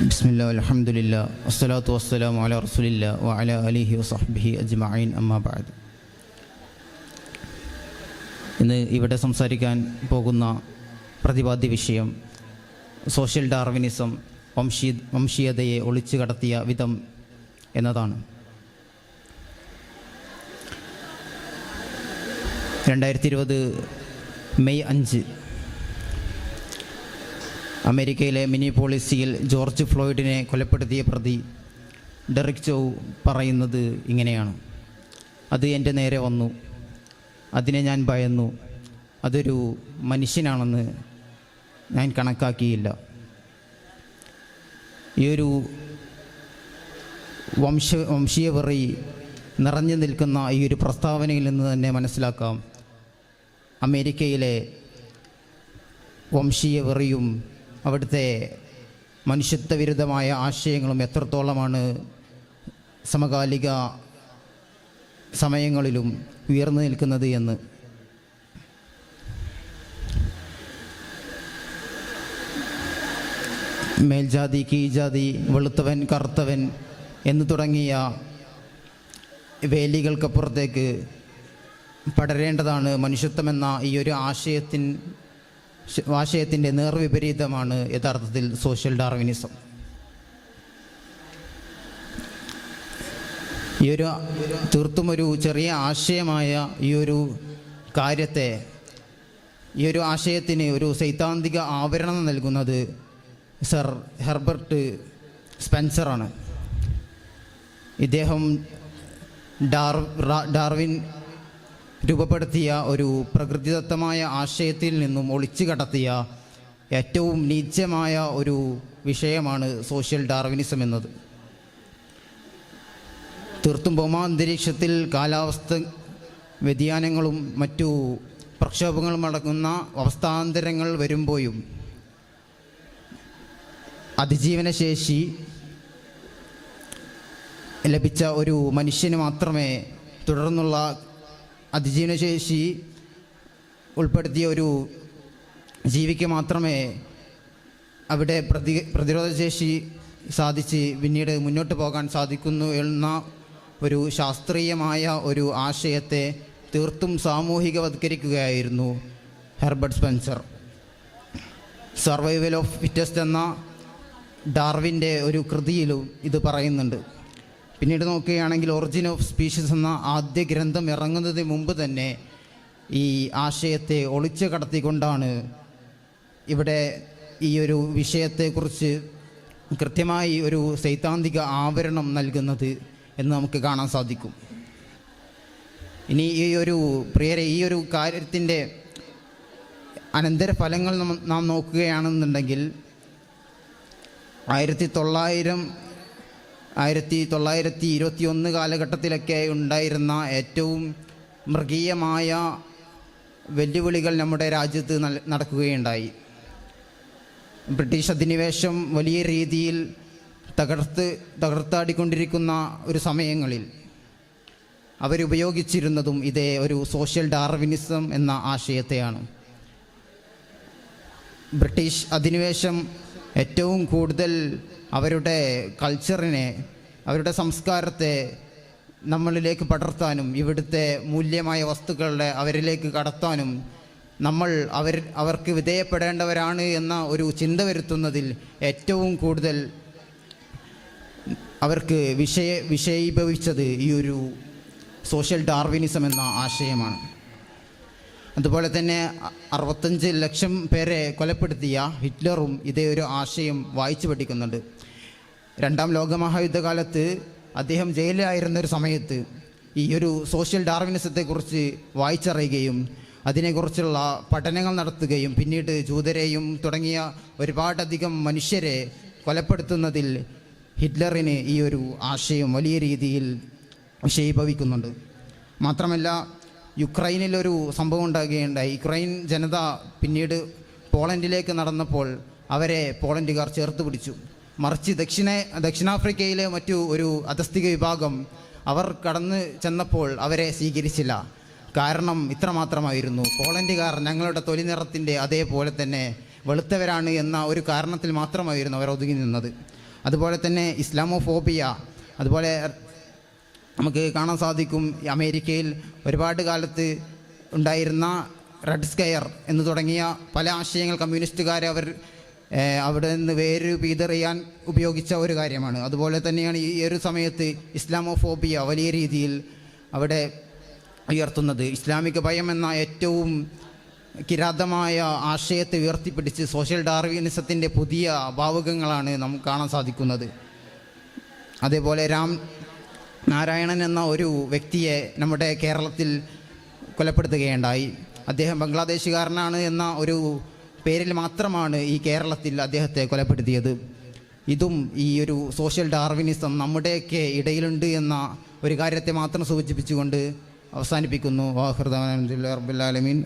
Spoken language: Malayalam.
ബിസ്മില്ലാ അൽഹംദുലില്ലാ വസ്സലാത്തു വസ്സലാമു അലാ റസൂലില്ലാ വഅലാ ആലിഹി വസഹ്ബിഹി അജ്മഈൻ അമ്മാ ബഅദ്. ഇന്ന് ഇവിടെ സംസാരിക്കാൻ പോകുന്ന പ്രതിപാദ്യ വിഷയം സോഷ്യൽ ഡാർവിനിസം, വംശീയതയെ ഒളിച്ചു കടത്തിയ വിധം എന്നതാണ്. 2020 മെയ് 5 അമേരിക്കയിലെ മിനിപോളിസിൽ ജോർജ് ഫ്ലോയിഡിനെ കൊലപ്പെടുത്തിയ പ്രതി ഡെറിക് ചൗ പറയുന്നത് ഇങ്ങനെയാണ്: അത് എൻ്റെ നേരെ വന്നു, അതിനെ ഞാൻ ഭയന്നു, അതൊരു മനുഷ്യനാണെന്ന് ഞാൻ കണക്കാക്കിയില്ല. ഈ ഒരു വംശീയവെറി നിറഞ്ഞു നിൽക്കുന്ന ഈ ഒരു പ്രസ്താവനയിൽ നിന്ന് തന്നെ മനസ്സിലാക്കാം അമേരിക്കയിലെ വംശീയവെറിയും അവിടുത്തെ മനുഷ്യത്വ വിരുദ്ധമായ ആശയങ്ങളും എത്രത്തോളമാണ് സമകാലിക സമയങ്ങളിലും ഉയർന്നു നിൽക്കുന്നത് എന്ന്. മേൽജാതി, കീഴ്ജാതി, വെളുത്തവൻ, കറുത്തവൻ എന്ന് തുടങ്ങിയ വേലികൾക്കപ്പുറത്തേക്ക് പടരേണ്ടതാണ് മനുഷ്യത്വമെന്ന ഈ ഒരു ആശയത്തിൻ്റെ നേർവിപരീതമാണ് യഥാർത്ഥത്തിൽ സോഷ്യൽ ഡാർവിനിസം. ഈ ഒരു തീർത്തും ഒരു ചെറിയ ആശയമായ ഈ ഒരു കാര്യത്തെ, ഈ ഒരു ആശയത്തിന് ഒരു സൈദ്ധാന്തിക ആവരണം നൽകുന്നത് സർ ഹെർബർട്ട് സ്പെൻസറാണ്. ഇദ്ദേഹം ഡാർവിൻ രൂപപ്പെടുത്തിയ ഒരു പ്രകൃതിദത്തമായ ആശയത്തിൽ നിന്നും ഒളിച്ചു കടത്തിയ ഏറ്റവും നീചമായ ഒരു വിഷയമാണ് സോഷ്യൽ ഡാർവിനിസം എന്നത്. തീർത്തും ഭൗമാന്തരീക്ഷത്തിൽ കാലാവസ്ഥ വ്യതിയാനങ്ങളും മറ്റു പ്രക്ഷോഭങ്ങളും അടങ്ങുന്ന അവസ്ഥാന്തരങ്ങൾ വരുമ്പോഴും അതിജീവനശേഷി ലഭിച്ച ഒരു മനുഷ്യന് മാത്രമേ, തുടർന്നുള്ള അതിജീവനശേഷി ഉൾപ്പെടുത്തിയ ഒരു ജീവിക്ക് മാത്രമേ അവിടെ പ്രതിരോധശേഷി സാധിച്ച് പിന്നീട് മുന്നോട്ട് പോകാൻ സാധിക്കുന്നു എന്ന ഒരു ശാസ്ത്രീയമായ ഒരു ആശയത്തെ തീർത്തും സാമൂഹികവത്കരിക്കുകയായിരുന്നു Herbert Spencer. Survival of fittest എന്ന ഡാർവിൻ്റെ ഒരു കൃതിയിലും ഇത് പറയുന്നുണ്ട്. പിന്നീട് നോക്കുകയാണെങ്കിൽ ഒറിജിൻ ഓഫ് സ്പീഷീസ് എന്ന ആദ്യ ഗ്രന്ഥം ഇറങ്ങുന്നതിന് മുമ്പ് തന്നെ ഈ ആശയത്തെ ഒളിച്ചു കടത്തിക്കൊണ്ടാണ് ഇവിടെ ഈ ഒരു വിഷയത്തെക്കുറിച്ച് കൃത്യമായി ഒരു സൈദ്ധാന്തിക ആവരണം നൽകുന്നത് എന്ന് നമുക്ക് കാണാൻ സാധിക്കും. ഇനി ഈ ഒരു പ്രിയരെ, ഈ ഒരു കാര്യത്തിൻ്റെ അനന്തരഫലങ്ങൾ നാം നോക്കുകയാണെന്നുണ്ടെങ്കിൽ 1921 കാലഘട്ടത്തിലൊക്കെ ഉണ്ടായിരുന്ന ഏറ്റവും മൃഗീയമായ വെല്ലുവിളികൾ നമ്മുടെ രാജ്യത്ത് നടക്കുകയുണ്ടായി. ബ്രിട്ടീഷ് അധിനിവേശം വലിയ രീതിയിൽ തകർത്താടിക്കൊണ്ടിരിക്കുന്ന ഒരു സമയങ്ങളിൽ അവരുപയോഗിച്ചിരുന്നതും ഇതേ ഒരു സോഷ്യൽ ഡാർവിനിസം എന്ന ആശയത്തെയാണ്. ബ്രിട്ടീഷ് അധിനിവേശം ഏറ്റവും കൂടുതൽ അവരുടെ കൾച്ചറിനെ, അവരുടെ സംസ്കാരത്തെ നമ്മളിലേക്ക് പടർത്താനും ഇവിടുത്തെ മൂല്യമായ വസ്തുക്കളുടെ അവരിലേക്ക് കടത്താനും അവർക്ക് വിധേയപ്പെടേണ്ടവരാണ് എന്ന ഒരു ചിന്ത വരുത്തുന്നതിൽ ഏറ്റവും കൂടുതൽ അവർക്ക് വിഷയീഭവിച്ചത് ഈ ഒരു സോഷ്യൽ ഡാർവിനിസം എന്ന ആശയമാണ്. അതുപോലെ തന്നെ 65 ലക്ഷം പേരെ കൊലപ്പെടുത്തിയ ഹിറ്റ്ലറും ഇതേ ഒരു ആശയം വായിച്ചു പഠിക്കുന്നുണ്ട്. 2ാം ലോകമഹായുദ്ധകാലത്ത് അദ്ദേഹം ജയിലിലായിരുന്ന ഒരു സമയത്ത് ഈ ഒരു സോഷ്യൽ ഡാർവിനിസത്തെക്കുറിച്ച് വായിച്ചറിയുകയും അതിനെക്കുറിച്ചുള്ള പഠനങ്ങൾ നടത്തുകയും പിന്നീട് ജൂതരെയും തുടങ്ങിയ ഒരുപാടധികം മനുഷ്യരെ കൊലപ്പെടുത്തുന്നതിൽ ഹിറ്റ്ലറിന് ഈ ഒരു ആശയം വലിയ രീതിയിൽ വിഷയീഭവിക്കുന്നുണ്ട്. മാത്രമല്ല, യുക്രൈനിലൊരു സംഭവം ഉണ്ടാകുകയുണ്ടായി. യുക്രൈൻ ജനത പിന്നീട് പോളണ്ടിലേക്ക് നടന്നപ്പോൾ അവരെ പോളണ്ടുകാർ ചേർത്ത് പിടിച്ചു. മറിച്ച് ദക്ഷിണാഫ്രിക്കയിലെ മറ്റു ഒരു അധസ്ഥിക വിഭാഗം അവർ കടന്നു ചെന്നപ്പോൾ അവരെ സ്വീകരിച്ചില്ല. കാരണം ഇത്രമാത്രമായിരുന്നു: പോളണ്ടുകാർ ഞങ്ങളുടെ തൊലി നിറത്തിൻ്റെ അതേപോലെ തന്നെ വെളുത്തവരാണ് എന്ന ഒരു കാരണത്തിൽ മാത്രമായിരുന്നു അവർ ഒതുങ്ങി നിന്നത്. അതുപോലെ തന്നെ ഇസ്ലാമോഫോബിയ, അതുപോലെ നമുക്ക് കാണാൻ സാധിക്കും അമേരിക്കയിൽ ഒരുപാട് കാലത്ത് ഉണ്ടായിരുന്ന റെഡ് സ്കെയർ എന്ന് തുടങ്ങിയ പല ആശയങ്ങൾ കമ്മ്യൂണിസ്റ്റുകാർ അവിടെ നിന്ന് വേര് പീതറിയാൻ ഉപയോഗിച്ച ഒരു കാര്യമാണ്. അതുപോലെ തന്നെയാണ് ഈ ഒരു സമയത്ത് ഇസ്ലാമോഫോബിയ വലിയ രീതിയിൽ അവിടെ ഉയർത്തുന്നത്. ഇസ്ലാമിക ഭയം എന്ന ഏറ്റവും കിരാതമായ ആശയത്തെ ഉയർത്തിപ്പിടിച്ച് സോഷ്യൽ ഡാർവിനിസത്തിൻ്റെ പുതിയ ഭാവുകങ്ങളാണ് നമുക്ക് കാണാൻ സാധിക്കുന്നത്. അതേപോലെ രാം നാരായണൻ എന്ന ഒരു വ്യക്തിയെ നമ്മുടെ കേരളത്തിൽ കൊലപ്പെടുത്തുകയുണ്ടായി. അദ്ദേഹം ബംഗ്ലാദേശുകാരനാണ് എന്ന ഒരു പേരിൽ മാത്രമാണ് ഈ കേരളത്തിൽ അദ്ദേഹത്തെ കൊലപ്പെടുത്തിയത്. ഇതും ഈ ഒരു സോഷ്യൽ ഡാർവിനിസം നമ്മുടെയൊക്കെ ഇടയിലുണ്ട് എന്ന ഒരു കാര്യത്തെ മാത്രം സൂചിപ്പിച്ചുകൊണ്ട് അവസാനിപ്പിക്കുന്നു. വാഹിർ ദഅ്വാനാ അൽഹംദുലില്ലാഹി റബ്ബിൽ ആലമീൻ.